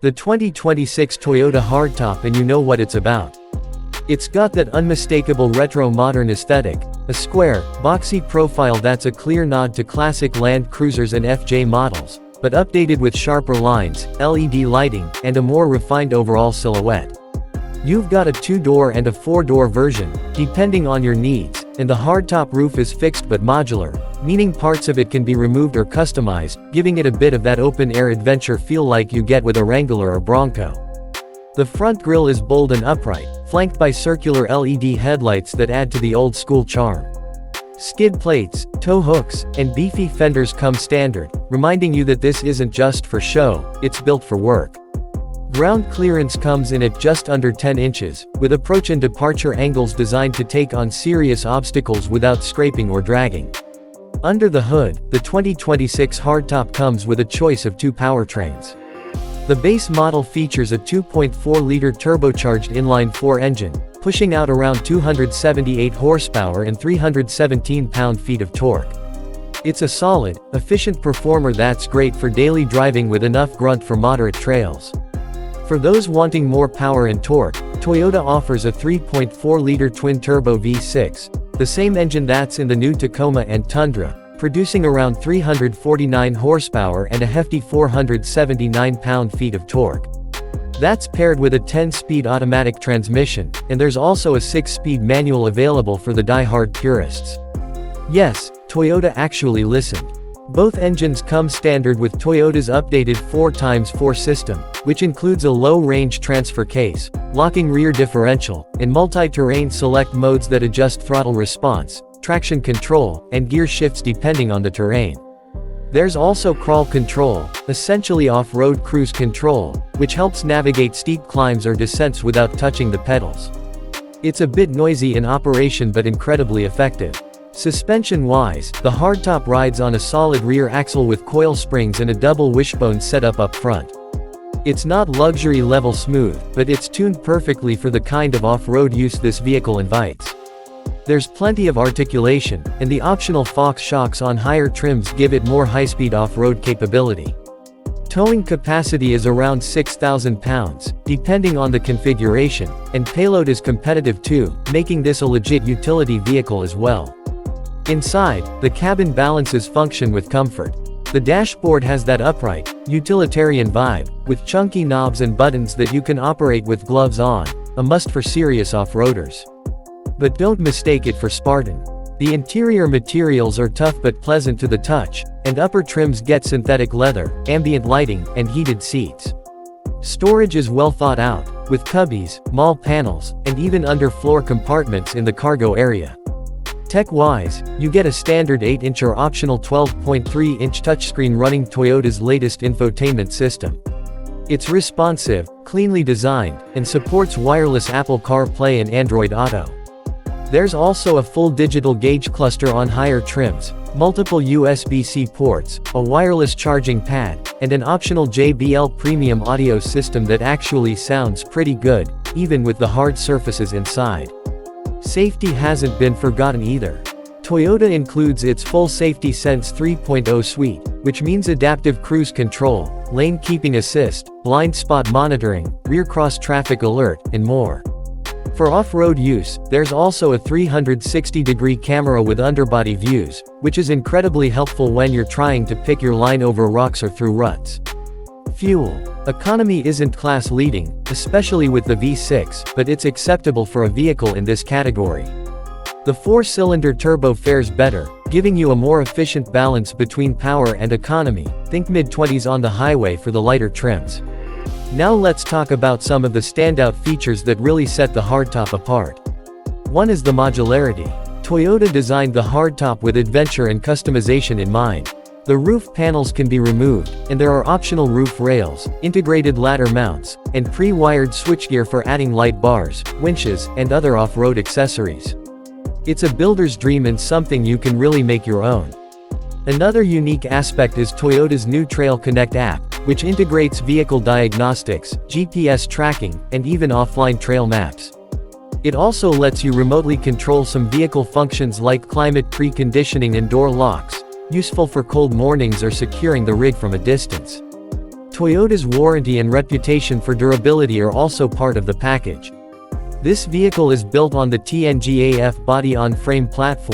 The 2026 Toyota Hardtop, and you know what it's about. It's got that unmistakable retro-modern aesthetic, a square, boxy profile that's a clear nod to classic Land Cruisers and FJ models, but updated with sharper lines, LED lighting, and a more refined overall silhouette. You've got a 2-door and a 4-door version, depending on your needs, and the hardtop roof is fixed but modular, meaning parts of it can be removed or customized, giving it a bit of that open-air adventure feel like you get with a Wrangler or Bronco. The front grille is bold and upright, flanked by circular LED headlights that add to the old-school charm. Skid plates, tow hooks, and beefy fenders come standard, reminding you that this isn't just for show, it's built for work. Ground clearance comes in at just under 10 inches, with approach and departure angles designed to take on serious obstacles without scraping or dragging. Under the hood, the 2026 Hardtop comes with a choice of 2 powertrains. The base model features a 2.4-liter turbocharged inline-4 engine, pushing out around 278 horsepower and 317 pound-feet of torque. It's a solid, efficient performer that's great for daily driving with enough grunt for moderate trails. For those wanting more power and torque, Toyota offers a 3.4-liter twin-turbo V6, the same engine that's in the new Tacoma and Tundra, producing around 349 horsepower and a hefty 479 pound-feet of torque. That's paired with a 10-speed automatic transmission, and there's also a 6-speed manual available for the die-hard purists. Yes, Toyota actually listened. Both engines come standard with Toyota's updated 4x4 system, which includes a low-range transfer case, locking rear differential, and multi-terrain select modes that adjust throttle response, traction control, and gear shifts depending on the terrain. There's also crawl control, essentially off-road cruise control, which helps navigate steep climbs or descents without touching the pedals. It's a bit noisy in operation but incredibly effective. Suspension-wise, the Hardtop rides on a solid rear axle with coil springs and a double wishbone setup up front. It's not luxury-level smooth, but it's tuned perfectly for the kind of off-road use this vehicle invites. There's plenty of articulation, and the optional Fox shocks on higher trims give it more high-speed off-road capability. Towing capacity is around 6,000 pounds, depending on the configuration, and payload is competitive too, making this a legit utility vehicle as well. Inside, the cabin balances function with comfort. The dashboard has that upright, utilitarian vibe, with chunky knobs and buttons that you can operate with gloves on, a must for serious off-roaders. But don't mistake it for Spartan. The interior materials are tough but pleasant to the touch, and upper trims get synthetic leather, ambient lighting, and heated seats. Storage is well thought out, with cubbies, mall panels, and even underfloor compartments in the cargo area. Tech-wise, you get a standard 8-inch or optional 12.3-inch touchscreen running Toyota's latest infotainment system. It's responsive, cleanly designed, and supports wireless Apple CarPlay and Android Auto. There's also a full digital gauge cluster on higher trims, multiple USB-C ports, a wireless charging pad, and an optional JBL premium audio system that actually sounds pretty good, even with the hard surfaces inside. Safety hasn't been forgotten either. Toyota includes its full Safety Sense 3.0 suite, which means adaptive cruise control, lane keeping assist, blind spot monitoring, rear cross traffic alert, and more. For off-road use, there's also a 360-degree camera with underbody views, which is incredibly helpful when you're trying to pick your line over rocks or through ruts. Fuel economy isn't class-leading, especially with the V6, but it's acceptable for a vehicle in this category. The 4-cylinder turbo fares better, giving you a more efficient balance between power and economy. Think mid-20s on the highway for the lighter trims. Now let's talk about some of the standout features that really set the Hardtop apart. One is the modularity. Toyota designed the Hardtop with adventure and customization in mind. The roof panels can be removed, and there are optional roof rails, integrated ladder mounts, and pre-wired switchgear for adding light bars, winches, and other off-road accessories. It's a builder's dream and something you can really make your own. Another unique aspect is Toyota's new Trail Connect app, which integrates vehicle diagnostics, GPS tracking, and even offline trail maps. It also lets you remotely control some vehicle functions like climate preconditioning and door locks, useful for cold mornings or securing the rig from a distance. Toyota's warranty and reputation for durability are also part of the package. This vehicle is built on the TNGAF body-on-frame platform,